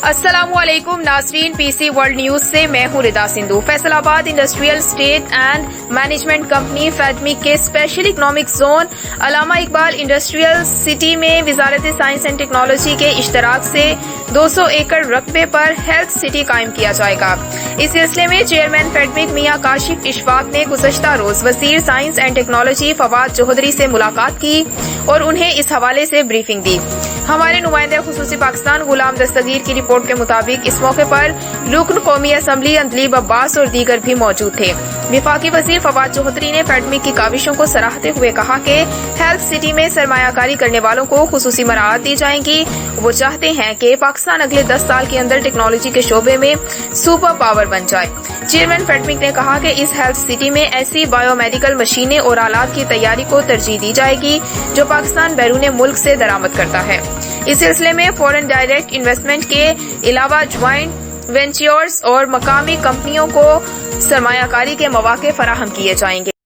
السلام علیکم ناظرین، پی سی ورلڈ نیوز سے میں ہوں ردا Sindhu. Faisalabad industrial estate and management company فیڈمک کے اسپیشل اکنامک زون علامہ اقبال انڈسٹریل سٹی میں وزارت سائنس اینڈ ٹیکنالوجی کے اشتراک سے 200 ایکڑ رقبے پر ہیلتھ سٹی قائم کیا جائے گا۔ اس سلسلے میں چیئرمین فیڈمک میاں کاشف اشفاق نے گزشتہ روز وزیر science and technology Fawad Chaudhry سے ملاقات کی اور انہیں اس حوالے سے بریفنگ دی۔ ہمارے نمائندہ خصوصی پاکستان غلام دستگیر کی رپورٹ کے مطابق اس موقع پر رکن قومی اسمبلی اندلیب عباس اور دیگر بھی موجود تھے۔ وفاقی وزیر فواد چودھری نے فیڈمک کی کاوشوں کو سراہتے ہوئے کہا کہ ہیلتھ سٹی میں سرمایہ کاری کرنے والوں کو خصوصی مراعات دی جائیں گی۔ وہ چاہتے ہیں کہ پاکستان اگلے 10 سال کے اندر ٹیکنالوجی کے شعبے میں سپر پاور بن جائے۔ چیئرمین فیڈمک نے کہا کہ اس ہیلتھ سٹی میں ایسی بایو میڈیکل مشینیں اور آلات کی تیاری کو ترجیح دی جائے گی جو پاکستان بیرون ملک سے درآمد کرتا ہے۔ اس سلسلے میں فورن ڈائریکٹ انویسٹمنٹ کے علاوہ جوائنٹ وینچرز اور مقامی کمپنیوں کو سرمایہ کاری کے مواقع فراہم کیے جائیں گے۔